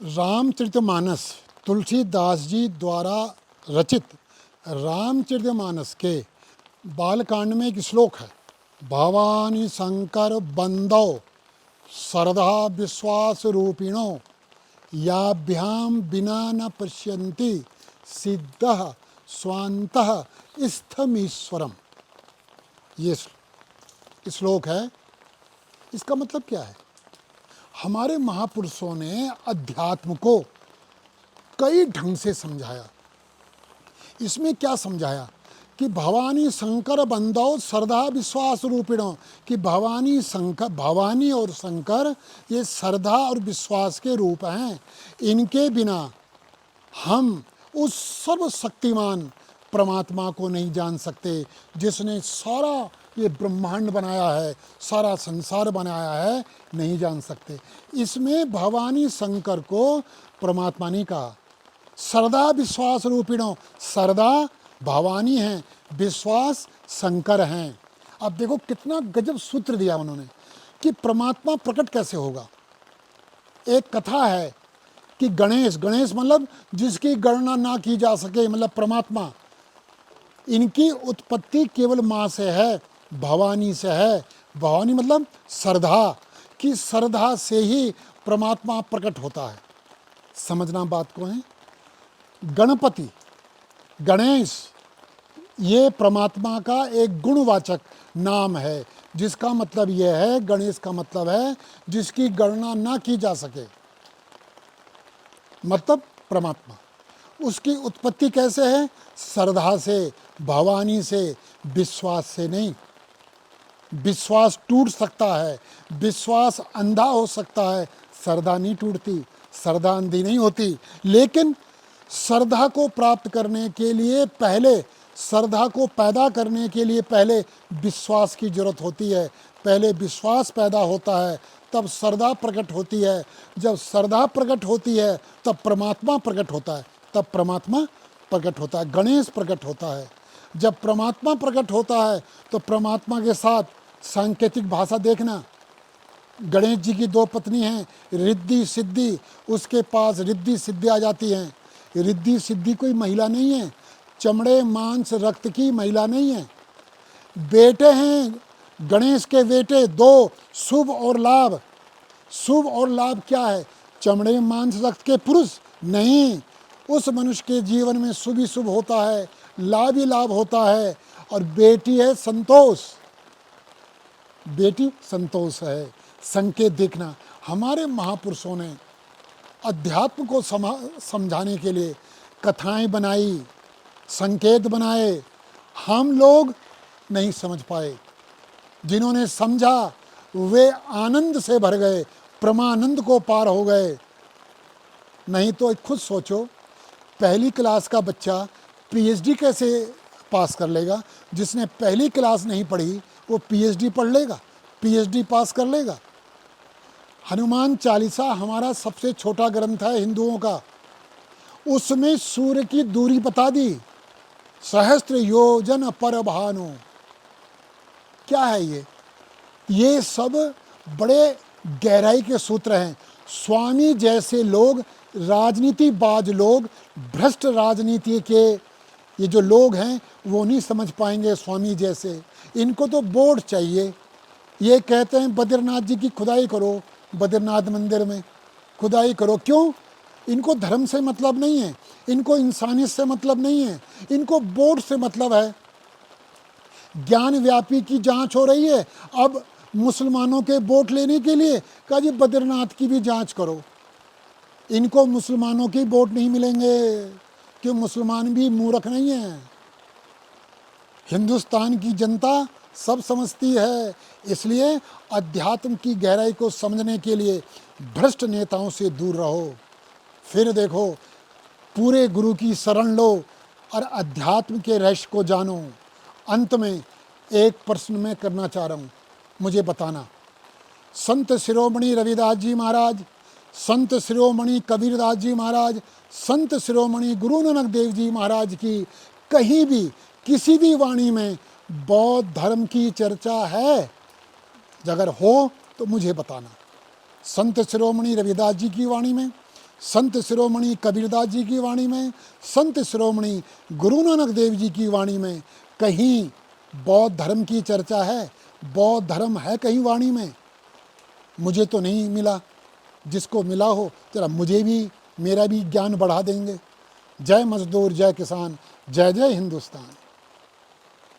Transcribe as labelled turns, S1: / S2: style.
S1: रामचरितमानस तुलसीदास जी द्वारा रचित रामचरितमानस के बालकांड में एक श्लोक है। भवानी शंकर बंदो सरदा विश्वास रूपिणो याभ्याम बिना न पश्यन्ति सिद्धः स्वान्तः स्थमीश्वरम। ये श्लोक है। इसका मतलब क्या है? हमारे महापुरुषों ने अध्यात्म को कई ढंग से समझाया। इसमें क्या समझाया कि भवानी शंकर बंदो श्रद्धा विश्वास रूपिणों, कि भवानी और शंकर ये श्रद्धा और विश्वास के रूप हैं। इनके बिना हम उस सर्वशक्तिमान परमात्मा को नहीं जान सकते, जिसने सारा ये ब्रह्मांड बनाया है, सारा संसार बनाया है, नहीं जान सकते। इसमें भवानी शंकर को परमात्मा ने कहा। श्रद्धा विश्वास रूपिणों, श्रद्धा भवानी हैं, विश्वास शंकर हैं। अब देखो कितना गजब सूत्र दिया उन्होंने कि परमात्मा प्रकट कैसे होगा। एक कथा है कि गणेश मतलब जिसकी गणना ना की जा सके, मतलब परमात्मा, इनकी उत्पत्ति केवल माँ से है, भवानी से है। भवानी मतलब श्रद्धा, की श्रद्धा से ही परमात्मा प्रकट होता है। समझना बात को है। गणपति, गणेश, ये परमात्मा का एक गुणवाचक नाम है, जिसका मतलब यह है, गणेश का मतलब है जिसकी गणना ना की जा सके, मतलब परमात्मा। उसकी उत्पत्ति कैसे है? श्रद्धा से, भवानी से, विश्वास से नहीं। विश्वास टूट सकता है, विश्वास अंधा हो सकता है, श्रद्धा नहीं टूटती, श्रद्धा अंधी नहीं होती। लेकिन श्रद्धा को प्राप्त करने के लिए पहले, श्रद्धा को पैदा करने के लिए पहले विश्वास की जरूरत होती है। पहले विश्वास पैदा होता है, तब श्रद्धा प्रकट होती है। जब श्रद्धा प्रकट होती है तब परमात्मा प्रकट होता है, तब परमात्मा प्रकट होता है, गणेश प्रकट होता है। जब परमात्मा प्रकट होता है तो परमात्मा के साथ सांकेतिक भाषा देखना। गणेश जी की दो पत्नी हैं, रिद्धि सिद्धि, उसके पास रिद्धि सिद्धि आ जाती हैं। रिद्धि सिद्धि कोई महिला नहीं है, चमड़े मांस रक्त की महिला नहीं है। बेटे हैं गणेश के बेटे दो, शुभ और लाभ। शुभ और लाभ क्या है? चमड़े मांस रक्त के पुरुष नहीं। उस मनुष्य के जीवन में शुभ ही शुभ होता है, लाभ ही लाभ होता है। और बेटी है संतोष, बेटी संतोष है। संकेत देखना, हमारे महापुरुषों ने अध्यात्म को समझाने के लिए कथाएं बनाई, संकेत बनाए। हम लोग नहीं समझ पाए। जिन्होंने समझा वे आनंद से भर गए, परमानंद को पार हो गए। नहीं तो खुद सोचो, पहली क्लास का बच्चा पीएचडी कैसे पास कर लेगा? जिसने पहली क्लास नहीं पढ़ी वो पीएचडी पढ़ लेगा, पीएचडी पास कर लेगा। हनुमान चालीसा हमारा सबसे छोटा ग्रंथ है हिंदुओं का। उसमें सूर्य की दूरी बता दी, सहस्त्र योजन पर भानु। क्या है ये? ये सब बड़े गहराई के सूत्र हैं। स्वामी जैसे लोग, राजनीतिबाज लोग, भ्रष्ट राजनीति के ये जो लोग हैं वो नहीं समझ पाएंगे स्वामी जैसे। इनको तो बोर्ड चाहिए। ये कहते हैं बद्रीनाथ जी की खुदाई करो, बद्रीनाथ मंदिर में खुदाई करो। क्यों? इनको धर्म से मतलब नहीं है, इनको इंसानियत से मतलब नहीं है, इनको बोर्ड से मतलब है। ज्ञान व्यापी की जांच हो रही है, अब मुसलमानों के वोट लेने के लिए कहा जी बद्रीनाथ की भी जांच करो। इनको मुसलमानों के वोट नहीं मिलेंगे, क्यों? मुसलमान भी मूर्ख नहीं है। हिंदुस्तान की जनता सब समझती है। इसलिए अध्यात्म की गहराई को समझने के लिए भ्रष्ट नेताओं से दूर रहो। फिर देखो, पूरे गुरु की शरण लो और अध्यात्म के रहस्य को जानो। अंत में एक प्रश्न मैं करना चाह रहा हूँ, मुझे बताना। संत शिरोमणि रविदास जी महाराज, संत शिरोमणि कबीरदास जी महाराज, संत शिरोमणि गुरु नानक देव जी महाराज की कहीं भी किसी भी वाणी में बौद्ध धर्म की चर्चा है? अगर हो तो मुझे बताना। संत शिरोमणि रविदास जी की वाणी में, संत शिरोमणि कबीरदास जी की वाणी में, संत शिरोमणि गुरु नानक देव जी की वाणी में कहीं बौद्ध धर्म की चर्चा है? बौद्ध धर्म है कहीं वाणी में? मुझे तो नहीं मिला। जिसको मिला हो जरा मुझे भी, मेरा भी ज्ञान बढ़ा देंगे। जय मजदूर, जय किसान, जय जय हिंदुस्तान।